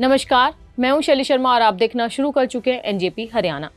नमस्कार, मैं हूं शैली शर्मा और आप देखना शुरू कर चुके हैं एनजेपी हरियाणा।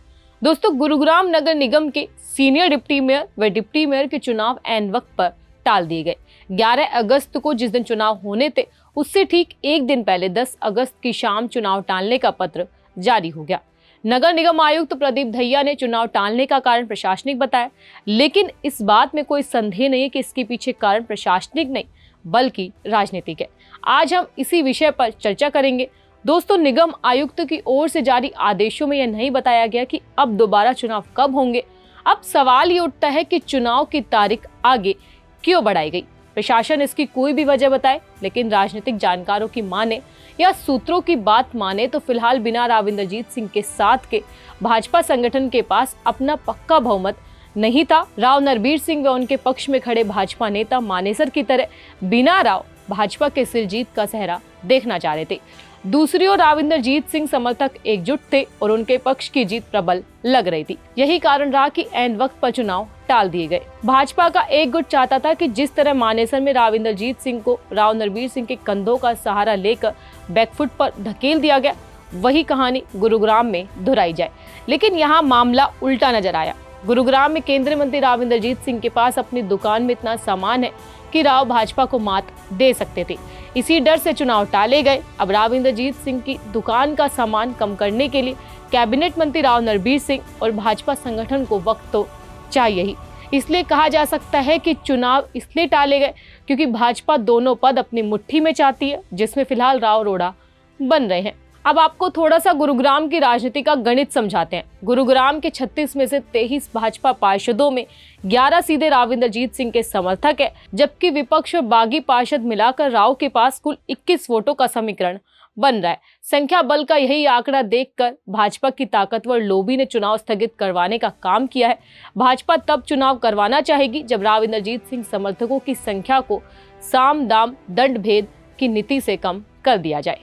दोस्तों, गुरुग्राम नगर निगम के सीनियर डिप्टी मेयर व डिप्टी मेयर के चुनाव ऐन वक्त पर टाल दिए गए। 11 अगस्त को जिस दिन चुनाव होने थे, उससे ठीक एक दिन पहले 10 अगस्त की शाम चुनाव टालने का पत्र जारी हो गया। नगर निगम आयुक्त प्रदीप दहिया ने चुनाव टालने का कारण प्रशासनिक बताया, लेकिन इस बात में कोई संदेह नहीं है कि इसके पीछे कारण प्रशासनिक नहीं बल्कि राजनीतिक है। आज हम इसी विषय पर चर्चा करेंगे। दोस्तों, निगम आयुक्त की ओर से जारी आदेशों में यह नहीं बताया गया कि अब दोबारा चुनाव कब होंगे। अब सवाल ये उठता है कि चुनाव की तारीख आगे क्यों बढ़ाई गई। प्रशासन इसकी कोई भी वजह बताए, लेकिन राजनीतिक जानकारों की माने या सूत्रों की बात माने तो फिलहाल बिना राव इंद्रजीत सिंह के साथ के भाजपा संगठन के पास अपना पक्का बहुमत नहीं था। राव नरबीर सिंह व उनके पक्ष में खड़े भाजपा नेता मानेसर की तरह बिना राव भाजपा के सिर जीत का सेहरा देखना चाह रहे थे। दूसरी ओर राव इंद्रजीत सिंह समर्थक एकजुट थे और उनके पक्ष की जीत प्रबल लग रही थी। यही कारण रहा कि ऐन वक्त पर चुनाव टाल दिए गए। भाजपा का एक गुट चाहता था कि जिस तरह मानेसर में राव इंद्रजीत सिंह को राव नरबीर सिंह के कंधों का सहारा लेकर बैकफुट पर धकेल दिया गया, वही कहानी गुरुग्राम में दोहराई जाए। लेकिन यहाँ मामला उल्टा नजर आया। गुरुग्राम में केंद्रीय मंत्री राव इंद्रजीत सिंह के पास अपनी दुकान में इतना सामान है कि राव भाजपा को मात दे सकते थे। इसी डर से चुनाव टाले गए। अब राव इंद्रजीत सिंह की दुकान का सामान कम करने के लिए कैबिनेट मंत्री राव नरबीर सिंह और भाजपा संगठन को वक्त तो चाहिए ही। इसलिए कहा जा सकता है कि चुनाव इसलिए टाले गए क्योंकि भाजपा दोनों पद अपनी मुट्ठी में चाहती है, जिसमें फिलहाल राव रोड़ा बन रहे हैं। अब आपको थोड़ा सा गुरुग्राम की राजनीति का गणित समझाते हैं। गुरुग्राम के 36 में से 23 भाजपा पार्षदों में 11 सीधे राव इंद्रजीत सिंह के समर्थक है, जबकि विपक्ष और बागी पार्षद मिलाकर राव के पास कुल 21 वोटों का समीकरण बन रहा है। संख्या बल का यही आंकड़ा देखकर भाजपा की ताकतवर लोबी ने चुनाव स्थगित करवाने का काम किया है। भाजपा तब चुनाव करवाना चाहेगी जब राव इंद्रजीत सिंह समर्थकों की संख्या को साम दाम दंड भेद की नीति से कम कर दिया जाए।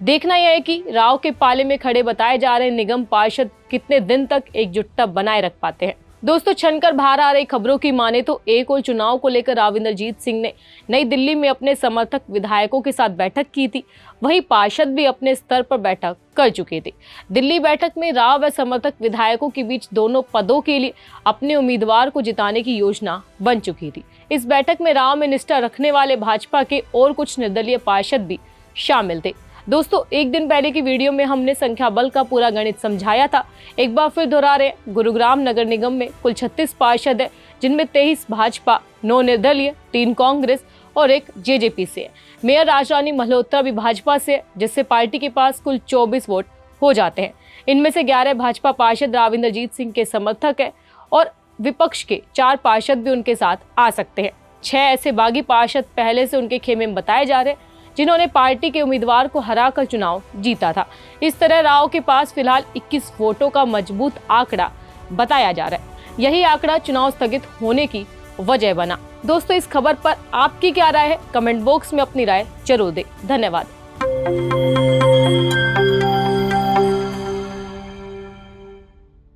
देखना यह है कि राव के पाले में खड़े बताए जा रहे निगम पार्षद कितने दिन तक एकजुटता बनाए रख पाते हैं। दोस्तों, छनकर बाहर आ रही खबरों की माने तो एक और चुनाव को लेकर राव इंद्रजीत सिंह ने नई दिल्ली में अपने समर्थक विधायकों के साथ बैठक की थी। वहीं पार्षद भी अपने स्तर पर बैठक कर चुके थे। दिल्ली बैठक में राव व समर्थक विधायकों के बीच दोनों पदों के लिए अपने उम्मीदवार को जिताने की योजना बन चुकी थी। इस बैठक में राव में निष्ठा रखने वाले भाजपा के और कुछ निर्दलीय पार्षद भी शामिल थे। दोस्तों, एक दिन पहले की वीडियो में हमने संख्या बल का पूरा गणित समझाया था। एक बार फिर दोहरा रहे, गुरुग्राम नगर निगम में कुल 36 पार्षद है, जिनमें 23 भाजपा, 9 निर्दलीय, 3 कांग्रेस और 1 जेजेपी से है। मेयर राजरानी मल्होत्रा भी भाजपा से है, जिससे पार्टी के पास कुल 24 वोट हो जाते हैं। इनमें से 11 भाजपा पार्षद राव इंद्रजीत सिंह के समर्थक है और विपक्ष के 4 पार्षद भी उनके साथ आ सकते हैं। 6 ऐसे बागी पार्षद पहले से उनके खेमे में बताए जा रहे हैं, जिन्होंने पार्टी के उम्मीदवार को हराकर चुनाव जीता था। इस तरह राव के पास फिलहाल 21 वोटों का मजबूत आंकड़ा बताया जा रहा है। यही आंकड़ा चुनाव स्थगित होने की वजह बना। दोस्तों, इस खबर पर आपकी क्या राय है? कमेंट बॉक्स में अपनी राय जरूर दें। धन्यवाद।